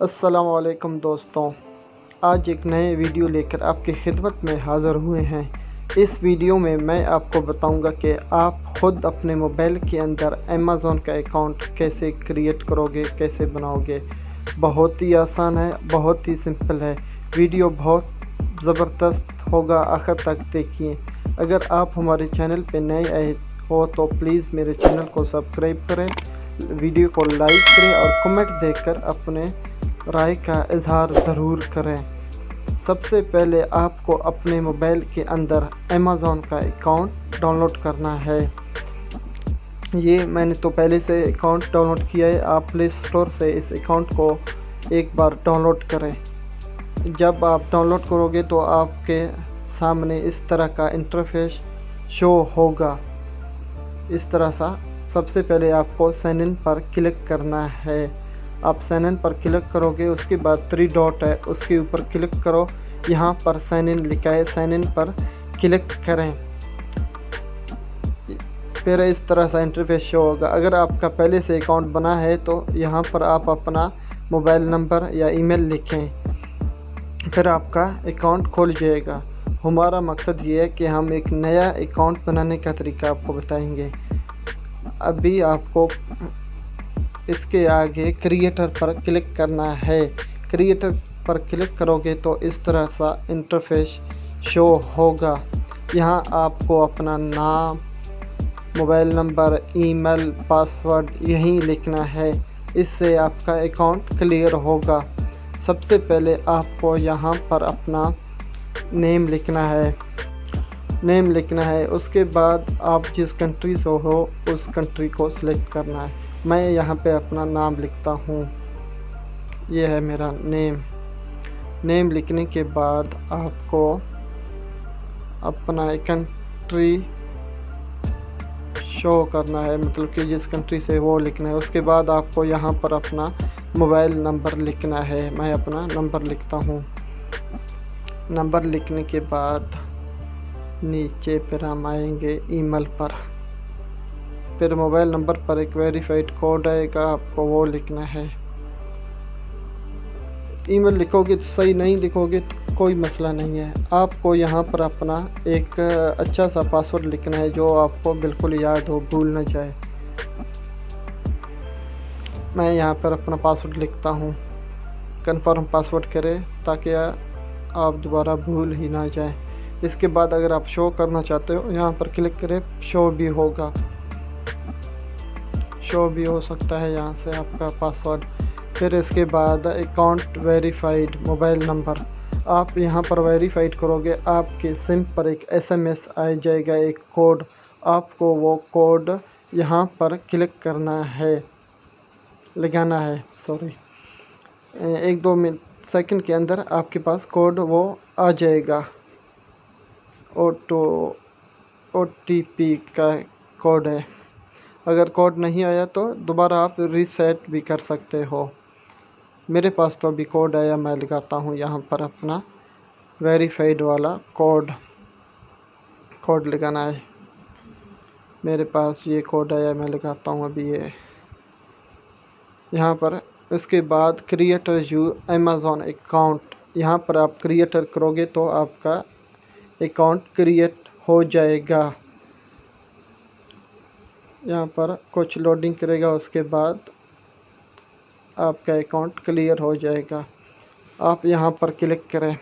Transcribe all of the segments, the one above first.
السلام علیکم دوستوں، آج ایک نئے ویڈیو لے کر آپ کی خدمت میں حاضر ہوئے ہیں۔ اس ویڈیو میں میں آپ کو بتاؤں گا کہ آپ خود اپنے موبائل کے اندر امیزون کا اکاؤنٹ کیسے کریٹ کرو گے، کیسے بناؤ گے۔ بہت ہی آسان ہے، بہت ہی سمپل ہے۔ ویڈیو بہت زبردست ہوگا، آخر تک دیکھیے۔ اگر آپ ہمارے چینل پہ نئے آئے ہو تو پلیز میرے چینل کو سبسکرائب کریں، ویڈیو کو لائک کریں اور کمنٹ دے کر اپنے رائے کا اظہار ضرور کریں۔ سب سے پہلے آپ کو اپنے موبائل کے اندر امیزون کا اکاؤنٹ ڈاؤن لوڈ کرنا ہے۔ یہ میں نے تو پہلے سے اکاؤنٹ ڈاؤن لوڈ کیا ہے، آپ پلے اسٹور سے اس اکاؤنٹ کو ایک بار ڈاؤن لوڈ کریں۔ جب آپ ڈاؤن لوڈ کرو گے تو آپ کے سامنے اس طرح کا انٹرفیس شو ہوگا۔ اس طرح سا سب سے پہلے آپ کو سائن ان پر کلک کرنا ہے۔ آپ سائن ان پر کلک کرو گے، اس کے بعد 3 ڈاٹ ہے، اس کے اوپر کلک کرو، یہاں پر سائن ان لکھا ہے، سائن ان پر کلک کریں۔ پھر اس طرح سا انٹرفیس شو ہوگا۔ اگر آپ کا پہلے سے اکاؤنٹ بنا ہے تو یہاں پر آپ اپنا موبائل نمبر یا ای میل لکھیں، پھر آپ کا اکاؤنٹ کھول جائے گا۔ ہمارا مقصد یہ ہے کہ ہم ایک نیا اکاؤنٹ بنانے کا طریقہ آپ کو بتائیں گے۔ ابھی آپ کو اس کے آگے کریٹر پر کلک کرنا ہے۔ کریٹر پر کلک کرو گے تو اس طرح سا انٹرفیس شو ہوگا۔ یہاں آپ کو اپنا نام، موبائل نمبر، ای میل، پاسورڈ یہیں لکھنا ہے۔ اس سے آپ کا اکاؤنٹ کلیئر ہوگا۔ سب سے پہلے آپ کو یہاں پر اپنا نیم لکھنا ہے، اس کے بعد آپ جس کنٹری سے ہو اس کنٹری کو سلیکٹ کرنا ہے۔ میں یہاں پہ اپنا نام لکھتا ہوں، یہ ہے میرا نیم لکھنے کے بعد آپ کو اپنا کنٹری شو کرنا ہے، مطلب کہ جس کنٹری سے وہ لکھنا ہے۔ اس کے بعد آپ کو یہاں پر اپنا موبائل نمبر لکھنا ہے۔ میں اپنا نمبر لکھتا ہوں۔ نمبر لکھنے کے بعد نیچے پھر ہم آئیں گے ای میل پر، پھر موبائل نمبر پر ایک ویریفائڈ کوڈ آئے گا، آپ کو وہ لکھنا ہے۔ ای میل لکھو گے تو صحیح، نہیں لکھو گے تو کوئی مسئلہ نہیں ہے۔ آپ کو یہاں پر اپنا ایک اچھا سا پاسورڈ لکھنا ہے جو آپ کو بالکل یاد ہو، بھول نہ جائے۔ میں یہاں پر اپنا پاسورڈ لکھتا ہوں، کنفرم پاسورڈ کرے تاکہ آپ دوبارہ بھول ہی نہ جائیں۔ اس کے بعد اگر آپ شو کرنا چاہتے ہو یہاں پر کلک کریں، شو بھی ہوگا، شو بھی ہو سکتا ہے یہاں سے آپ کا پاسورڈ۔ پھر اس کے بعد اکاؤنٹ ویریفائڈ موبائل نمبر، آپ یہاں پر ویریفائڈ کرو گے، آپ کے سم پر ایک SMS آ جائے گا، ایک کوڈ۔ آپ کو وہ کوڈ یہاں پر کلک کرنا ہے، لگانا ہے، 1-2 سیکنڈ کے اندر آپ کے پاس کوڈ وہ آ جائے گا۔ OTP کا کوڈ ہے۔ اگر کوڈ نہیں آیا تو دوبارہ آپ ریسیٹ بھی کر سکتے ہو۔ میرے پاس تو ابھی کوڈ آیا، میں لگاتا ہوں یہاں پر اپنا ویریفائڈ والا کوڈ لگانا ہے۔ میرے پاس یہ کوڈ آیا، میں لگاتا ہوں ابھی یہ یہاں پر۔ اس کے بعد کریٹر یور امیزون اکاؤنٹ، یہاں پر آپ کریٹر کرو گے تو آپ کا اکاؤنٹ کریٹ ہو جائے گا۔ یہاں پر کچھ لوڈنگ کرے گا، اس کے بعد آپ کا اکاؤنٹ کلیئر ہو جائے گا۔ آپ یہاں پر کلک کریں،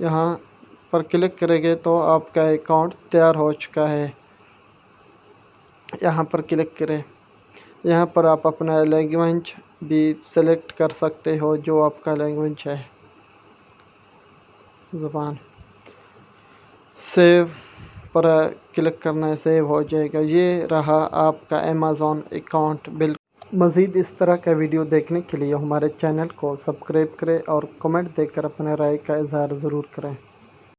یہاں پر کلک کریں گے تو آپ کا اکاؤنٹ تیار ہو چکا ہے۔ یہاں پر کلک کریں، یہاں پر آپ اپنا لینگویج بھی سلیکٹ کر سکتے ہو، جو آپ کا لینگویج ہے، زبان۔ سیو پر کلک کرنا ہے، سیو ہو جائے گا۔ یہ رہا آپ کا امیزون اکاؤنٹ۔ مزید اس طرح کا ویڈیو دیکھنے کے لیے ہمارے چینل کو سبسکرائب کریں اور کمنٹ دے کر اپنے رائے کا اظہار ضرور کریں۔